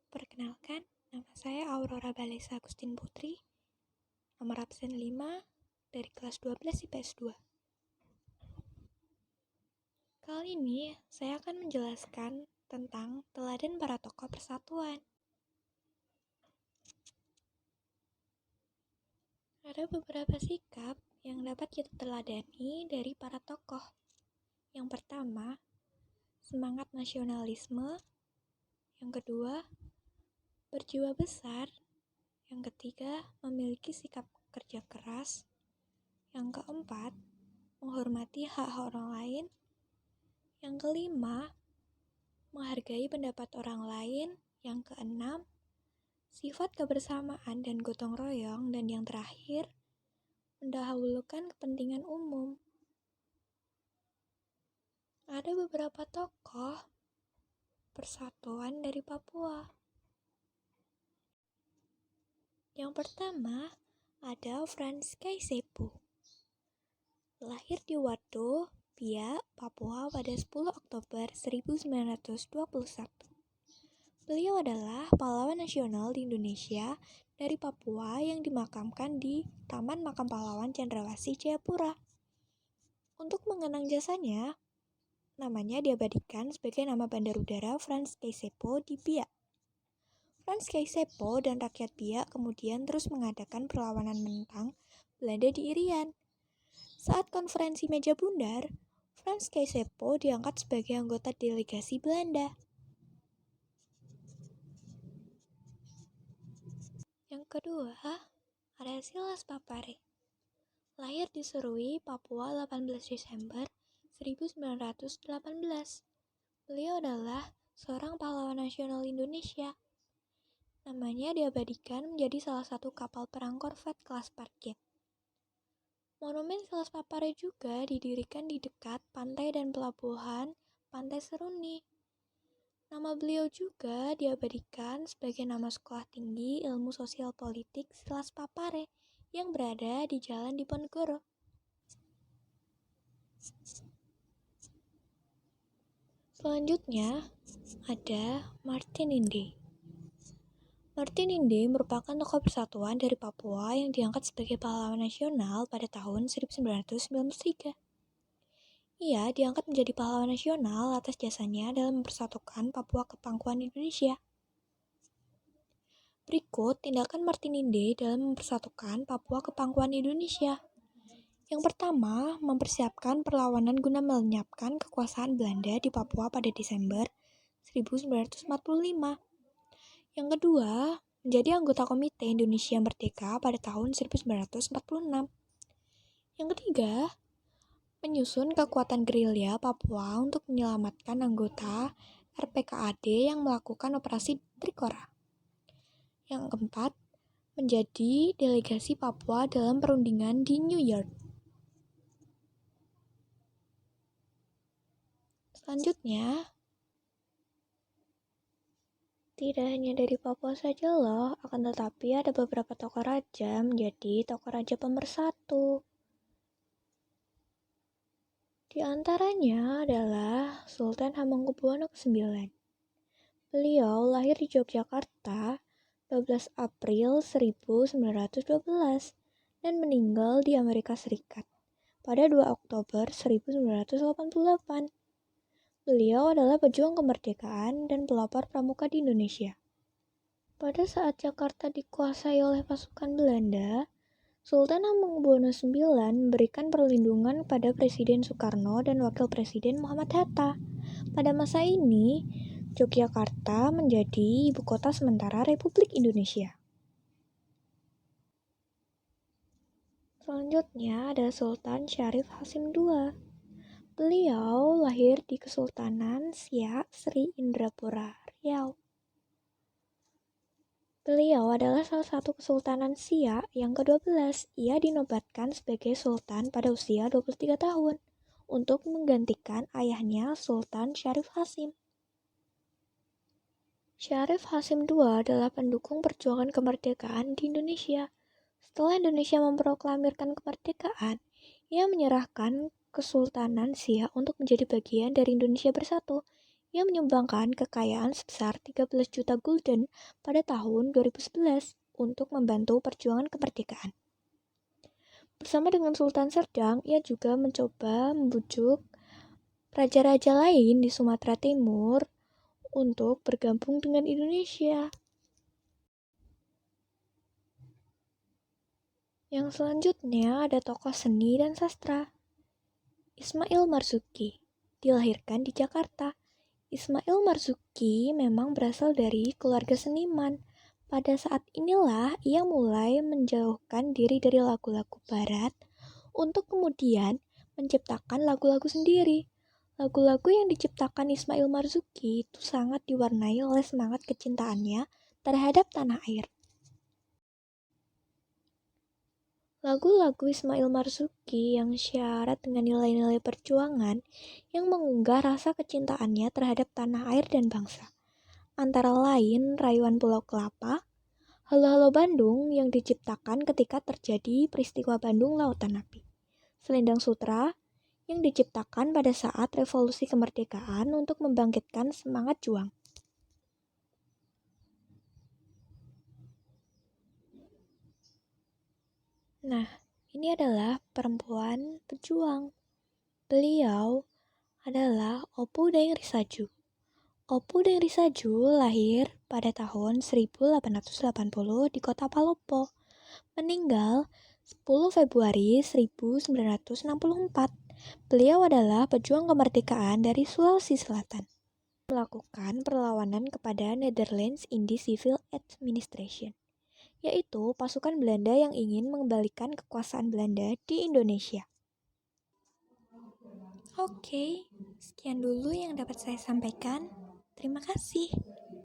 Perkenalkan, nama saya Aurora Balesa Agustin Putri, nomor absen 5 dari kelas 12 IPS 2. Kali ini saya akan menjelaskan tentang teladan para tokoh persatuan. Ada beberapa sikap yang dapat kita teladani dari para tokoh. Yang pertama, semangat nasionalisme. Yang kedua, berjiwa besar. Yang ketiga, memiliki sikap kerja keras. Yang keempat, menghormati hak orang lain. Yang kelima, menghargai pendapat orang lain. Yang keenam, sifat kebersamaan dan gotong royong. Dan yang terakhir, mendahulukan kepentingan umum. Ada beberapa tokoh persatuan dari Papua. Yang pertama, ada Frans Kaisepu. Lahir di Wado, Biak, Papua pada 10 Oktober 1921. Beliau adalah pahlawan nasional di Indonesia dari Papua yang dimakamkan di Taman Makam Pahlawan Cendrawasih, Jayapura. Untuk mengenang jasanya, namanya diabadikan sebagai nama Bandar Udara Frans Kaisepo di Biak. Frans Kaisepo dan rakyat Biak kemudian terus mengadakan perlawanan menentang Belanda di Irian. Saat konferensi meja bundar, Frans Kaisepo diangkat sebagai anggota delegasi Belanda. Yang kedua, ada Silas Papare. Lahir di Serui, Papua 18 Desember 1918. Beliau adalah seorang pahlawan nasional Indonesia. Namanya diabadikan menjadi salah satu kapal perang korvet kelas Parkit. Monumen Silas Papare juga didirikan di dekat pantai dan pelabuhan Pantai Seruni. Nama beliau juga diabadikan sebagai nama Sekolah Tinggi Ilmu Sosial Politik Silas Papare yang berada di Jalan Diponegoro. Selanjutnya ada Martin Inde. Martin Inde merupakan tokoh persatuan dari Papua yang diangkat sebagai pahlawan nasional pada tahun 1993. Ia diangkat menjadi pahlawan nasional atas jasanya dalam mempersatukan Papua ke pangkuan Indonesia. Berikut tindakan Martin Inde dalam mempersatukan Papua ke pangkuan Indonesia. Yang pertama, mempersiapkan perlawanan guna melenyapkan kekuasaan Belanda di Papua pada Desember 1945. Yang kedua, menjadi anggota Komite Indonesia Merdeka pada tahun 1946. Yang ketiga, menyusun kekuatan gerilya Papua untuk menyelamatkan anggota RPKAD yang melakukan operasi Trikora. Yang keempat, menjadi delegasi Papua dalam perundingan di New York. Selanjutnya, tidak hanya dari Papua saja loh, akan tetapi ada beberapa tokoh raja menjadi tokoh raja pemersatu. Di antaranya adalah Sultan Hamengkubuwono IX. Beliau lahir di Yogyakarta 12 April 1912 dan meninggal di Amerika Serikat pada 2 Oktober 1988. Beliau adalah pejuang kemerdekaan dan pelopor pramuka di Indonesia. Pada saat Jakarta dikuasai oleh pasukan Belanda, Sultan Hamengkubuwono IX memberikan perlindungan pada Presiden Soekarno dan Wakil Presiden Muhammad Hatta. Pada masa ini, Yogyakarta menjadi ibu kota sementara Republik Indonesia. Selanjutnya ada Sultan Syarif Hasim II. Beliau lahir di Kesultanan Siak Sri Indrapura, Riau. Beliau adalah salah satu Kesultanan Siak yang ke-12. Ia dinobatkan sebagai Sultan pada usia 23 tahun untuk menggantikan ayahnya Sultan Syarif Hasim. Syarif Hasim II adalah pendukung perjuangan kemerdekaan di Indonesia. Setelah Indonesia memproklamirkan kemerdekaan, ia menyerahkan Kesultanan Siak untuk menjadi bagian dari Indonesia Bersatu. Ia menyumbangkan kekayaan sebesar 13 juta gulden pada tahun 2011 untuk membantu perjuangan kemerdekaan. Bersama dengan Sultan Serdang, ia juga mencoba membujuk raja-raja lain di Sumatera Timur untuk bergabung dengan Indonesia. Yang selanjutnya ada tokoh seni dan sastra. Ismail Marzuki, dilahirkan di Jakarta. Ismail Marzuki memang berasal dari keluarga seniman. Pada saat inilah ia mulai menjauhkan diri dari lagu-lagu barat untuk kemudian menciptakan lagu-lagu sendiri. Lagu-lagu yang diciptakan Ismail Marzuki itu sangat diwarnai oleh semangat kecintaannya terhadap tanah air. Lagu-lagu Ismail Marzuki yang syarat dengan nilai-nilai perjuangan yang mengunggah rasa kecintaannya terhadap tanah air dan bangsa. Antara lain Rayuan Pulau Kelapa, Halo Halo Bandung yang diciptakan ketika terjadi peristiwa Bandung Lautan Api, Selendang Sutra yang diciptakan pada saat revolusi kemerdekaan untuk membangkitkan semangat juang. Nah, ini adalah perempuan pejuang. Beliau adalah Opu Daeng Risaju. Opu Daeng Risaju lahir pada tahun 1880 di kota Palopo. Meninggal 10 Februari 1964. Beliau adalah pejuang kemerdekaan dari Sulawesi Selatan. Melakukan perlawanan kepada Netherlands Indies Civil Administration, yaitu pasukan Belanda yang ingin mengembalikan kekuasaan Belanda di Indonesia. Oke, sekian dulu yang dapat saya sampaikan. Terima kasih.